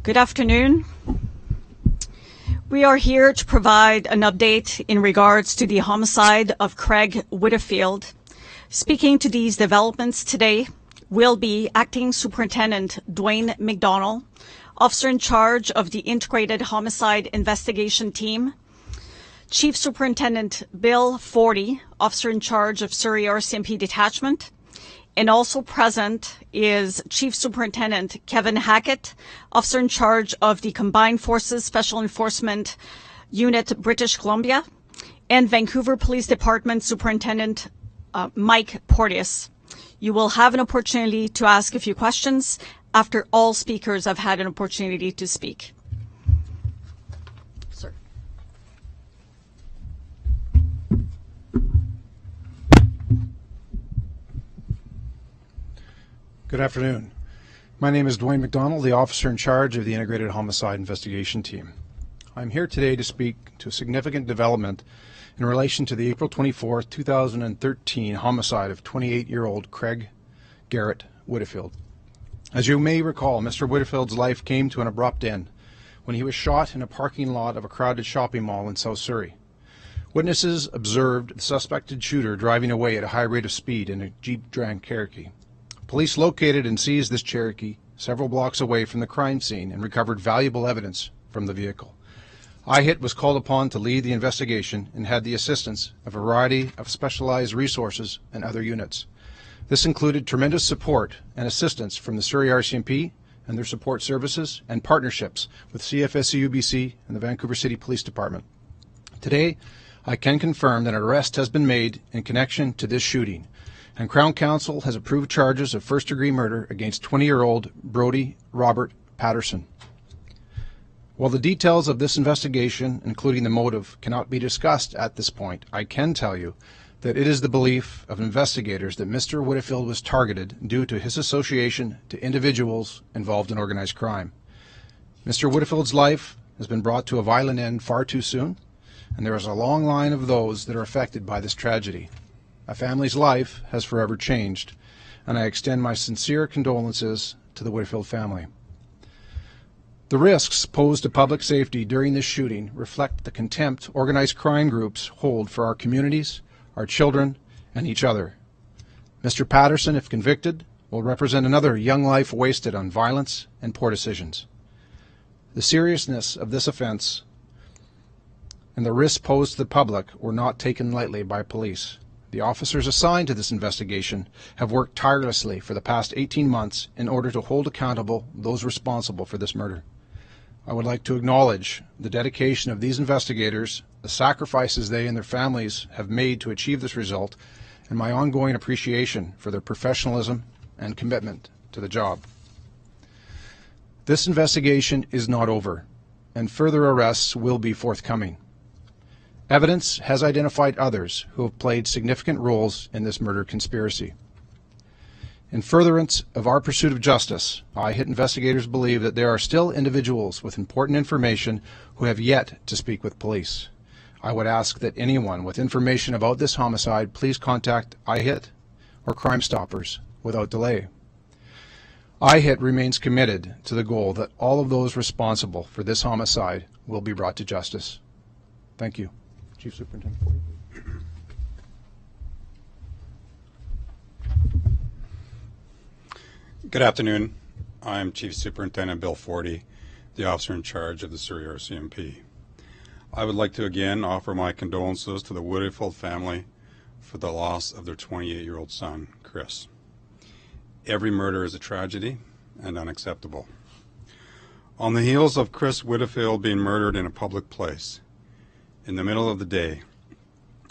Good afternoon. We are here to provide an update in regards to the homicide of Craig Whitfield. Speaking to these developments today will be Acting Superintendent Dwayne McDonald, Officer in charge of the Integrated Homicide Investigation Team, Chief Superintendent Bill Forty, Officer in charge of Surrey RCMP Detachment, and also present is Chief Superintendent Kevin Hackett, Officer in charge of the Combined Forces Special Enforcement Unit British Columbia, and Vancouver Police Department Superintendent Mike Porteous. You will have an opportunity to ask a few questions after all speakers have had an opportunity to speak. Sir. Good afternoon. My name is Dwayne McDonald, the officer in charge of the Integrated Homicide Investigation Team. I'm here today to speak to a significant development in relation to the April 24, 2013 homicide of 28-year-old Craig Garrett Whitfield. As you may recall, Mr. Whitfield's life came to an abrupt end when he was shot in a parking lot of a crowded shopping mall in South Surrey. Witnesses observed the suspected shooter driving away at a high rate of speed in a Jeep Grand Cherokee. Police located and seized this Cherokee several blocks away from the crime scene and recovered valuable evidence from the vehicle. IHIT was called upon to lead the investigation and had the assistance of a variety of specialized resources and other units. This included tremendous support and assistance from the Surrey RCMP and their support services and partnerships with CFSU-UBC and the Vancouver City Police Department. Today, I can confirm that an arrest has been made in connection to this shooting, and Crown Counsel has approved charges of first-degree murder against 20-year-old Brodie Robert Patterson. While the details of this investigation, including the motive, cannot be discussed at this point, I can tell you that it is the belief of investigators that Mr. Whitfield was targeted due to his association to individuals involved in organized crime. Mr. Whitfield's life has been brought to a violent end far too soon, and there is a long line of those that are affected by this tragedy. A family's life has forever changed, and I extend my sincere condolences to the Whitfield family. The risks posed to public safety during this shooting reflect the contempt organized crime groups hold for our communities, our children, and each other. Mr. Patterson, if convicted, will represent another young life wasted on violence and poor decisions. The seriousness of this offense and the risks posed to the public were not taken lightly by police. The officers assigned to this investigation have worked tirelessly for the past 18 months in order to hold accountable those responsible for this murder. I would like to acknowledge the dedication of these investigators, the sacrifices they and their families have made to achieve this result, and my ongoing appreciation for their professionalism and commitment to the job. This investigation is not over, and further arrests will be forthcoming. Evidence has identified others who have played significant roles in this murder conspiracy. In furtherance of our pursuit of justice, IHIT investigators believe that there are still individuals with important information who have yet to speak with police. I would ask that anyone with information about this homicide please contact IHIT or Crime Stoppers without delay. IHIT remains committed to the goal that all of those responsible for this homicide will be brought to justice. Thank you. Chief Superintendent. Good afternoon. I'm Chief Superintendent Bill Forty, the officer in charge of the Surrey RCMP. I would like to again offer my condolences to the Whitfield family for the loss of their 28-year-old son, Chris. Every murder is a tragedy and unacceptable. On the heels of Chris Whitfield being murdered in a public place, in the middle of the day,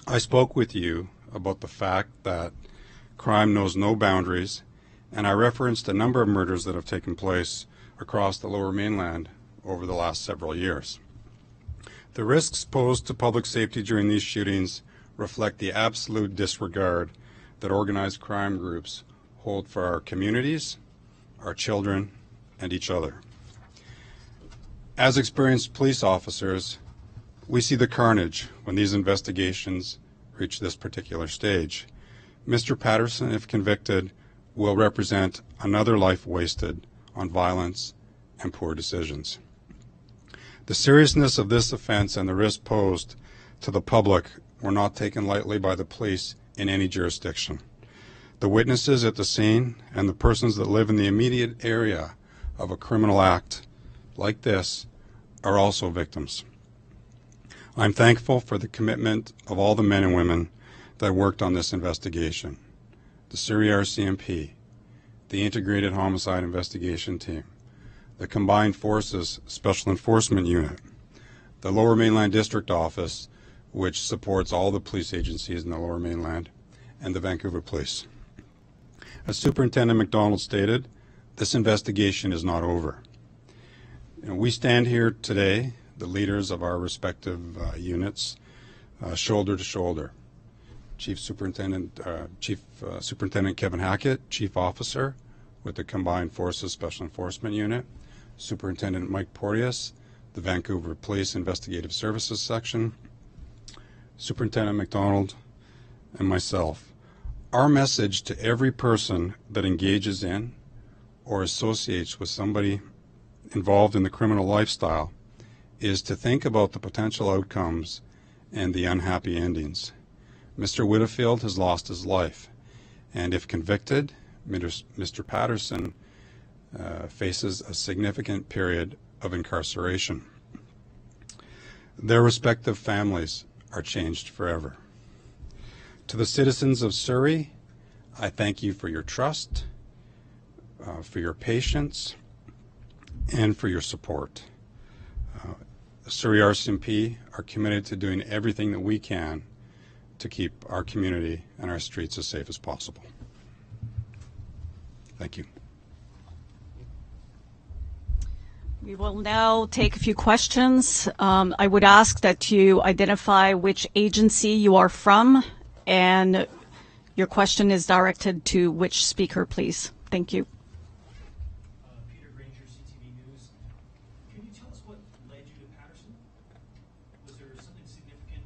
I spoke with you about the fact that crime knows no boundaries, and I referenced a number of murders that have taken place across the Lower Mainland over the last several years. The risks posed to public safety during these shootings reflect the absolute disregard that organized crime groups hold for our communities, our children, and each other. As experienced police officers, we see the carnage when these investigations reach this particular stage. Mr. Patterson, if convicted, will represent another life wasted on violence and poor decisions. The seriousness of this offense and the risk posed to the public were not taken lightly by the police in any jurisdiction. The witnesses at the scene and the persons that live in the immediate area of a criminal act like this are also victims. I'm thankful for the commitment of all the men and women that worked on this investigation. The Surrey RCMP, the Integrated Homicide Investigation Team, the Combined Forces Special Enforcement Unit, the Lower Mainland District Office, which supports all the police agencies in the Lower Mainland, and the Vancouver Police. As Superintendent McDonald stated, this investigation is not over. We stand here today, the leaders of our respective units, shoulder to shoulder. Superintendent Kevin Hackett, Chief Officer with the Combined Forces Special Enforcement Unit, Superintendent Mike Porteous, the Vancouver Police Investigative Services Section, Superintendent McDonald, and myself. Our message to every person that engages in or associates with somebody involved in the criminal lifestyle is to think about the potential outcomes and the unhappy endings. Mr. Whitfield has lost his life, and if convicted, Mr. Patterson faces a significant period of incarceration. Their respective families are changed forever. To the citizens of Surrey, I thank you for your trust, for your patience, and for your support. The Surrey RCMP are committed to doing everything that we can to keep our community and our streets as safe as possible. Thank you. We will now take a few questions. I would ask that you identify which agency you are from, and your question is directed to which speaker, please. Thank you. Peter Granger, CTV News. Can you tell us what led you to Patterson? Was there something significant,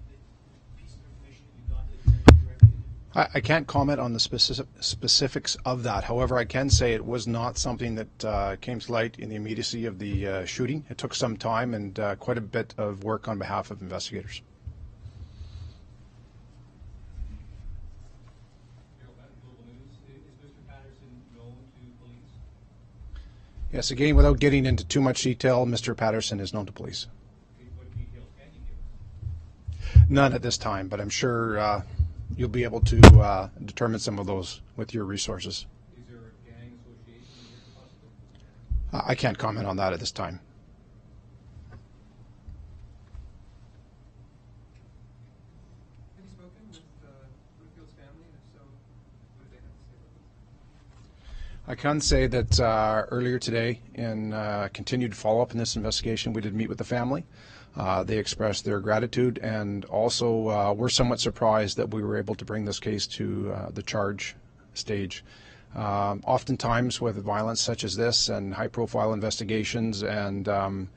piece of information that you got that led you directly to? I can't comment on the specifics of that. However, I can say it was not something that came to light in the immediacy of the shooting. It took some time and quite a bit of work on behalf of investigators. Is Mr. Patterson known to police? Yes, again, without getting into too much detail, Mr. Patterson is known to police. What details can you give us? None at this time, but I'm sure you'll be able to determine some of those with your resources. Is there a gang association here possibly? I can't comment on that at this time. Have you spoken with Whitfield's family, and if so, what do they have to say about this? I can say that earlier today, in continued follow-up in this investigation, we did meet with the family. They expressed their gratitude, and also were somewhat surprised that we were able to bring this case to the charge stage. Oftentimes with violence such as this and high-profile investigations and some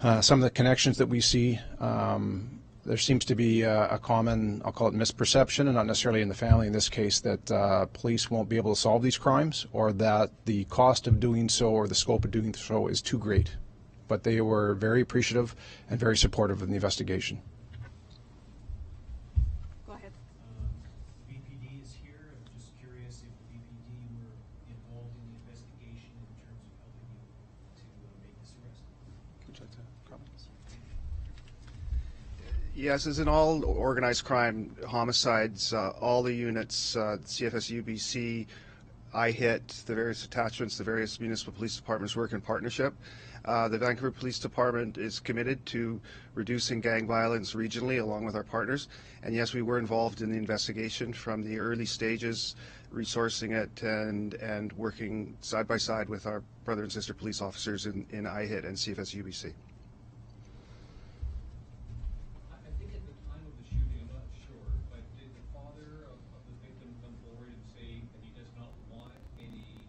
of the connections that we see, there seems to be a common, I'll call it misperception, and not necessarily in the family in this case, that police won't be able to solve these crimes, or that the cost of doing so or the scope of doing so is too great. But they were very appreciative and very supportive of the investigation. Go ahead. BPD is here. I'm just curious if the BPD were involved in the investigation in terms of helping you to make this arrest. Would you like to comment? Yes, as in all organized crime homicides, all the units, CFS UBC, IHIT, the various attachments, the various municipal police departments work in partnership. The Vancouver Police Department is committed to reducing gang violence regionally along with our partners. And yes, we were involved in the investigation from the early stages, resourcing it and working side by side with our brother and sister police officers in IHIT and CFS UBC. I think at the time of the shooting, I'm not sure, but did the father of the victim come forward and say that he does not want any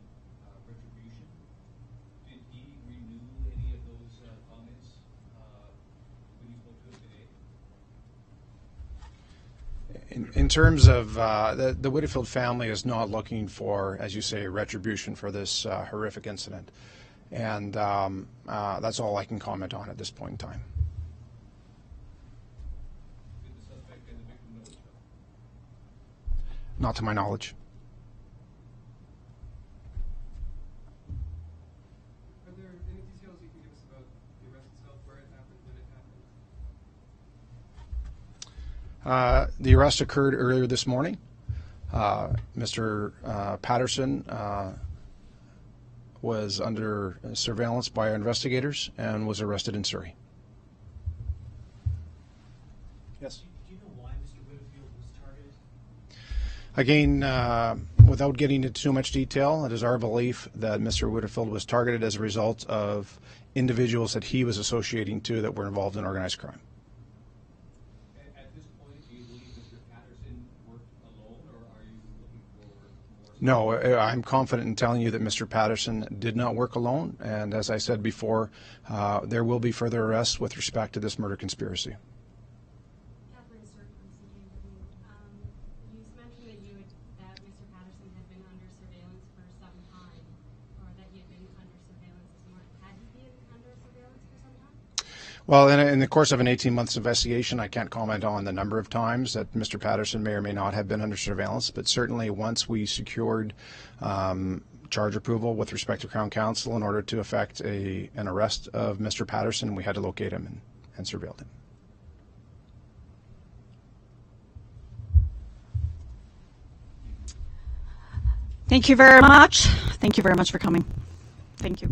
retribution? Did he renew any of those comments when you spoke to him today? In terms of the Whitfield family is not looking for, as you say, retribution for this horrific incident. And that's all I can comment on at this point in time. Did the suspect and the victim know each other? Not to my knowledge. Are there any details you can give us about the arrest itself, where it happened, when it happened? The arrest occurred earlier this morning. Mr. Patterson was under surveillance by our investigators and was arrested in Surrey. Yes. Do you know why Mr. Whitfield was targeted? Again, without getting into too much detail, it is our belief that Mr. Whitfield was targeted as a result of individuals that he was associating to that were involved in organized crime. At this point, do you believe Mr. Patterson worked alone, or are you looking for more? No, I'm confident in telling you that Mr. Patterson did not work alone, and as I said before, there will be further arrests with respect to this murder conspiracy. Catherine Circum, CKW. You mentioned that Mr. Patterson had been under surveillance for some time, or that he had been under surveillance this morning. Had he been under surveillance for some time? Well, in the course of an 18-month investigation, I can't comment on the number of times that Mr. Patterson may or may not have been under surveillance, but certainly once we secured charge approval with respect to Crown Counsel in order to effect an arrest of Mr. Patterson, we had to locate him and surveilled him. Thank you very much. Thank you very much for coming. Thank you.